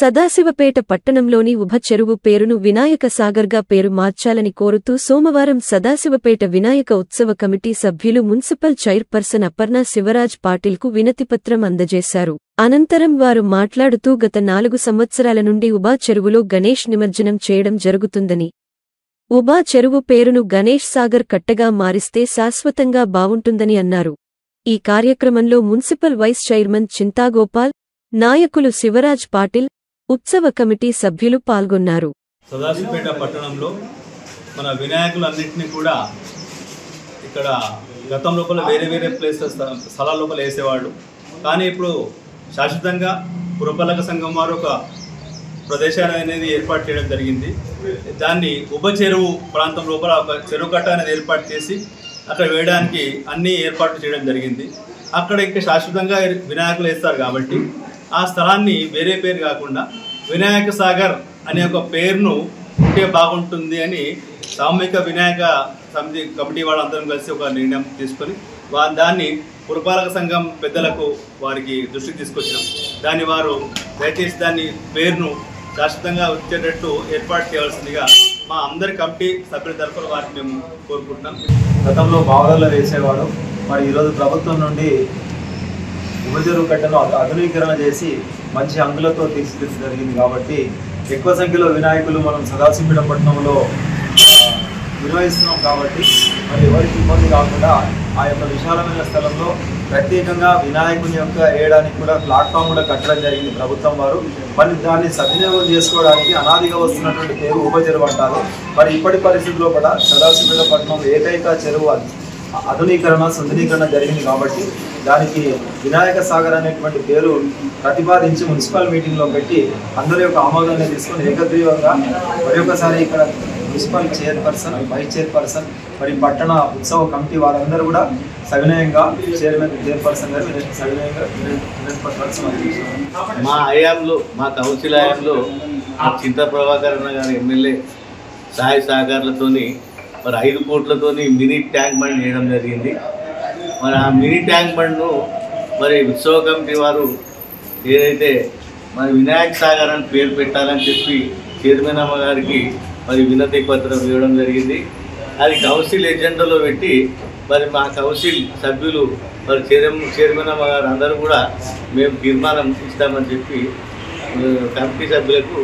సదాశివపేట పట్టణంలోని ఉభ చెరువు పేరును వినాయక సాగర్గా పేరు మార్చాలని కోరుతూ సోమవారం సదాశివపేట వినాయక ఉత్సవ కమిటీ సభ్యులు మున్సిపల్ చైర్పర్సన్ అపర్ణ శివరాజ్ పాటిల్కు వినతిపత్రం అందజేశారు. అనంతరం వారు మాట్లాడుతూ గత 4 సంవత్సరాల నుండి ఉభా చెరువులో గణేష్ నిమజ్జనం చేయడం జరుగుతుందని, ఉభా చెరువు పేరును గణేష్ సాగర్ కట్టగా మారిస్తే శాశ్వతంగా బావుంటుందని అన్నారు. ఈ కార్యక్రమంలో మున్సిపల్ వైస్ చైర్మన్ చింతాగోపాల్, నాయకులు శివరాజ్ పాటిల్, ఉత్సవ కమిటీ సభ్యులు పాల్గొన్నారు. సదాశివపేట పట్టణంలో మన వినాయకులన్నింటినీ కూడా ఇక్కడ గతం లోపల వేరే వేరే ప్లేసెస్ స్థలాల లోపల వేసేవాళ్ళు. కానీ ఇప్పుడు శాశ్వతంగా పురపాలక సంఘం వారు ఒక ప్రదేశాన్ని అనేది ఏర్పాటు చేయడం జరిగింది. దాన్ని ఉభ చెరువు ప్రాంతం లోపల ఒక చెరువు కట్ట అనేది ఏర్పాటు చేసి అక్కడ వేయడానికి అన్ని ఏర్పాట్లు చేయడం జరిగింది. అక్కడ ఇంకా శాశ్వతంగా వినాయకులు వేస్తారు కాబట్టి ఆ స్థలాన్ని వేరే పేరు కాకుండా వినాయక సాగర్ అనే ఒక పేరును ఉంటే బాగుంటుంది అని సామూహిక వినాయక సమితి కమిటీ వాళ్ళందరం కలిసి ఒక నిర్ణయం తీసుకొని దాన్ని పురపాలక సంఘం పెద్దలకు వారికి దృష్టికి తీసుకొచ్చినాం. దాన్ని వారు దయచేసి దాన్ని పేరును శాశ్వతంగా వచ్చేటట్టు ఏర్పాటు చేయవలసిందిగా మా అందరి కమిటీ సభ్యుల తరఫున వారిని మేము కోరుకుంటున్నాం. గతంలో బావగల్లో వేసేవాడు, మరి ఈరోజు ప్రభుత్వం నుండి ఉభ చెరువు కట్టను ఆధునీకరణ చేసి మంచి అంగులతో తీర్చిదిద్దడం జరిగింది. కాబట్టి ఎక్కువ సంఖ్యలో వినాయకులు మనం సదాశివపేట పట్టణంలో నిర్వహిస్తున్నాం. కాబట్టి మరి ఎవరికి ఇబ్బంది కాకుండా ఆ యొక్క విశాలమైన స్థలంలో ప్రత్యేకంగా వినాయకుని యొక్క వేయడానికి కూడా ప్లాట్ఫామ్ కూడా కట్టడం జరిగింది ప్రభుత్వం వారు. మరి దాన్ని సద్వినియోగం చేసుకోవడానికి అనాదిగా వస్తున్నటువంటి పేరు ఉభ చెరువు అంటారు. మరి ఇప్పటి పరిస్థితుల్లో కూడా సదాశివపేట పట్టణంలో ఏకైక చెరువు ఆధునీకరణ సుందరీకరణ జరిగింది. కాబట్టి దానికి వినాయక సాగర్ అనేటువంటి పేరు ప్రతిపాదించి మున్సిపల్ మీటింగ్లో పెట్టి అందరి యొక్క ఆమోదాన్ని తీసుకొని ఏకగ్రీవంగా మరి ఒకసారి ఇక్కడ మున్సిపల్ చైర్పర్సన్, వైస్ చైర్పర్సన్, మరి పట్టణ ఉత్సవ కమిటీ వారందరూ కూడా సవినయంగా చైర్పర్సన్ గారు సవినయంగా మా హయాంలో, మా కౌన్సిల్ హయాంలో చింత ప్రభాకర్ గారి ఎమ్మెల్యే సహాయ సహకారాలతోని మరి 5 కోట్లతోని మినీ ట్యాంక్ బండ్ చేయడం జరిగింది. మరి ఆ మినీ ట్యాంక్ బండ్ను మరి ఉత్సవ కమిటీ వారు ఏదైతే మరి వినాయక సాగర్ అని పేరు పెట్టాలని చెప్పి చైర్మన్ అమ్మ గారికి మరి వినతి పత్రం ఇవ్వడం జరిగింది. అది కౌన్సిల్ ఎజెండాలో పెట్టి మరి మా కౌన్సిల్ సభ్యులు మరి చైర్మన్ అమ్మ గారు అందరూ కూడా మేము తీర్మానం ఇస్తామని చెప్పి కమిటీ సభ్యులకు